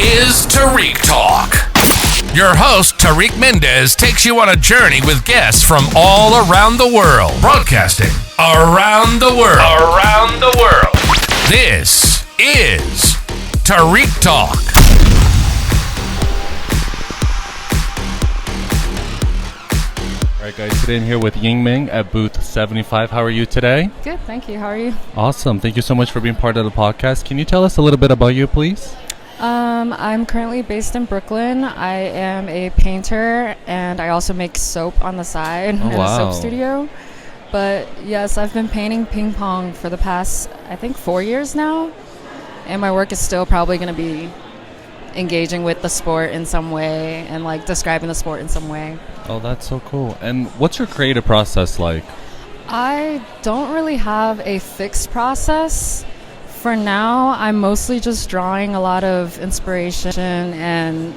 is Tarik Talk. Your host, Tarik Mendes, takes you on a journey with guests from all around the world. Broadcasting around the world. Around the world. This is Tarik Talk. All right, guys, today I'm here with Yin Ming at booth 75. How are you today? Good, thank you. How are you? Awesome. Thank you so much for being part of the podcast. Can you tell us a little bit about you, please? I'm currently based in Brooklyn. I am a painter, and I also make soap on the side in a soap studio. But yes, I've been painting ping pong for the past, I think, 4 years now. And my work is still probably going to be engaging with the sport in some way and like describing the sport in some way. Oh, that's so cool. And what's your creative process like? I don't really have a fixed process. For now, I'm mostly just drawing a lot of inspiration and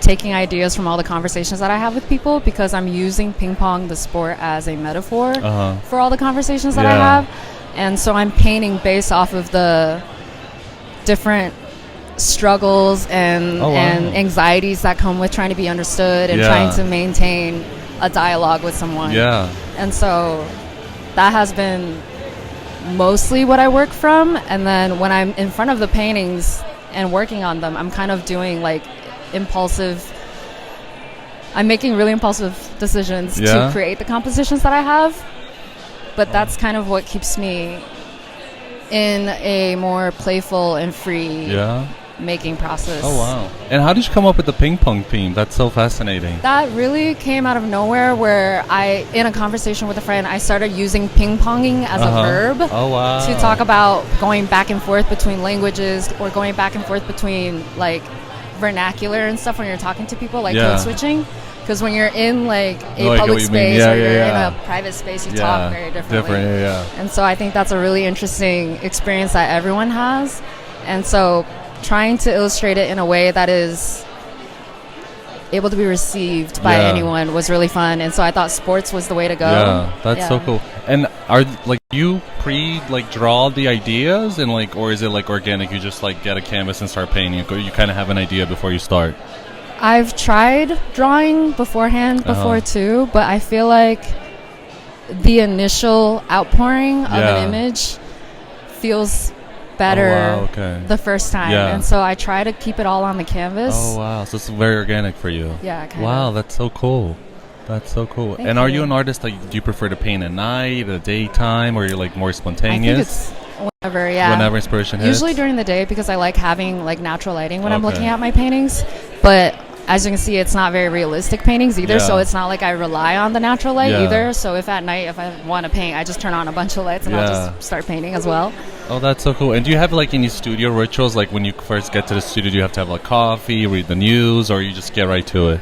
taking ideas from all the conversations that I have with people, because I'm using ping pong, the sport, as a metaphor for all the conversations that I have. And so I'm painting based off of the different struggles and anxieties that come with trying to be understood and trying to maintain a dialogue with someone. Yeah. And so that has been mostly what I work from. And then when I'm in front of the paintings and working on them, I'm kind of doing like I'm making really impulsive decisions to create the compositions that I have. But that's kind of what keeps me in a more playful and free making process. Oh, wow. And how did you come up with the ping pong theme? That's so fascinating. That really came out of nowhere, where in a conversation with a friend, I started using ping ponging as a verb to talk about going back and forth between languages, or going back and forth between like vernacular and stuff when you're talking to people, like code switching. Because when you're in like a public space or you're in a private space, you talk very differently. And so I think that's a really interesting experience that everyone has. And so trying to illustrate it in a way that is able to be received by anyone was really fun. And so I thought sports was the way to go. Yeah, that's so cool. And are like you draw the ideas and like, or is it like organic? You just like get a canvas and start painting. You kind of have an idea before you start. I've tried drawing beforehand before too, but I feel like the initial outpouring of an image feels better the first time. And so I try to keep it all on the canvas. Oh, wow. So it's very organic for you. Yeah, kind of. Wow, that's so cool. That's so cool. Thank Are you you an artist, like, do you prefer to paint at night, at daytime, or you're like more spontaneous? I think it's whenever inspiration hits? Usually during the day, because I like having like natural lighting when I'm looking at my paintings. But as you can see, it's not very realistic paintings either, so it's not like I rely on the natural light either. So if at night, if I want to paint, I just turn on a bunch of lights and I'll just start painting as well. Oh, that's so cool. And do you have like any studio rituals? Like when you first get to the studio, do you have to have like coffee, read the news, or you just get right to it?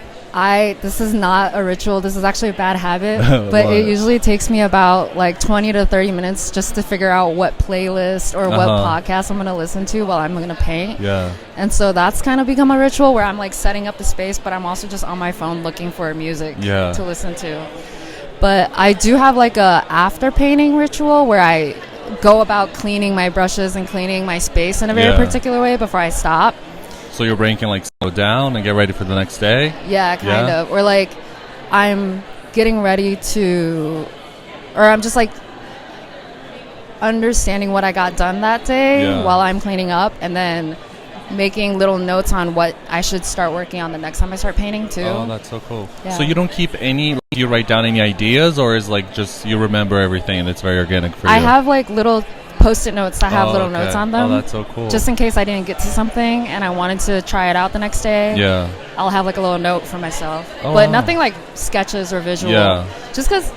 This is not a ritual. This is actually a bad habit. But it usually takes me about like 20 to 30 minutes just to figure out what playlist or what podcast I'm going to listen to while I'm going to paint. Yeah. And so that's kind of become a ritual where I'm like setting up the space, but I'm also just on my phone looking for music to listen to. But I do have like a after painting ritual where I go about cleaning my brushes and cleaning my space in a very particular way before I stop. So your brain can like slow down and get ready for the next day? Yeah, kind of. Or like I'm getting ready to, or I'm just like understanding what I got done that day while I'm cleaning up, and then making little notes on what I should start working on the next time I start painting too. Oh, that's so cool. Yeah. So you don't keep any, you write down any ideas, or is like just you remember everything and it's very organic for you? I have like little Post-it notes that have little notes on them. Oh, that's so cool. Just in case I didn't get to something and I wanted to try it out the next day. Yeah. I'll have like a little note for myself. But nothing like sketches or visual. Yeah. Just because,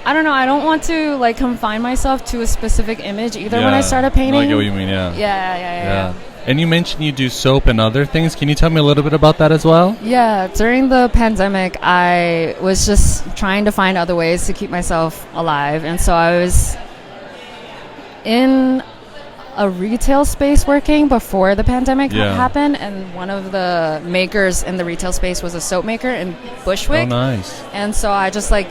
I don't know, I don't want to like confine myself to a specific image either when I started painting. I get what you mean, Yeah. And you mentioned you do soap and other things. Can you tell me a little bit about that as well? Yeah, during the pandemic, I was just trying to find other ways to keep myself alive. And so I was in a retail space working before the pandemic happened, and one of the makers in the retail space was a soap maker in Bushwick. Oh, nice. And so I just like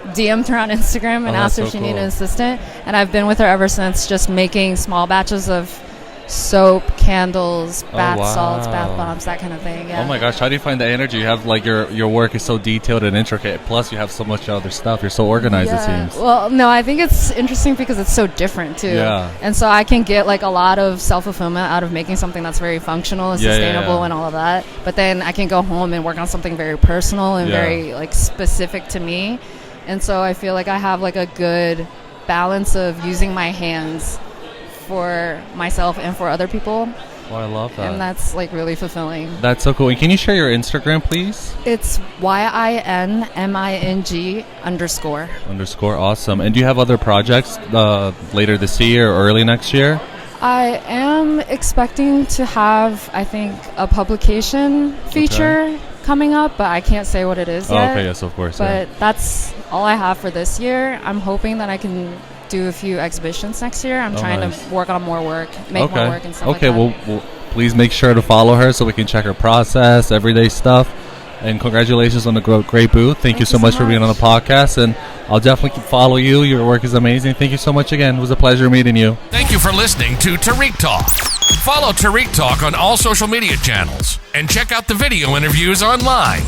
DM'd her on Instagram and asked her if she needed an assistant, and I've been with her ever since, just making small batches of soap, candles, bath wow. salts, bath bombs, that kind of thing. Yeah. Oh my gosh, how do you find the energy? You have like your work is so detailed and intricate. Plus, you have so much other stuff. You're so organized. It seems. Well, no, I think it's interesting because it's so different too. Yeah. And so I can get like a lot of self-fulfillment out of making something that's very functional and sustainable and all of that. But then I can go home and work on something very personal and very like specific to me. And so I feel like I have like a good balance of using my hands for myself and for other people. Oh, I love that. And that's like really fulfilling. That's so cool. And can you share your Instagram, please? It's YINMING _. Awesome. And do you have other projects later this year or early next year? I am expecting to have, I think, a publication feature coming up, but I can't say what it is yet. Okay, yes, of course. But that's all I have for this year. I'm hoping that I can do a few exhibitions next year. I'm trying to work on more work, make more work and stuff like that. Okay, well, please make sure to follow her so we can check her process, everyday stuff. And congratulations on the great booth. Thank you so much for being on the podcast. And I'll definitely follow you. Your work is amazing. Thank you so much again. It was a pleasure meeting you. Thank you for listening to Tarik Talk. Follow Tarik Talk on all social media channels and check out the video interviews online.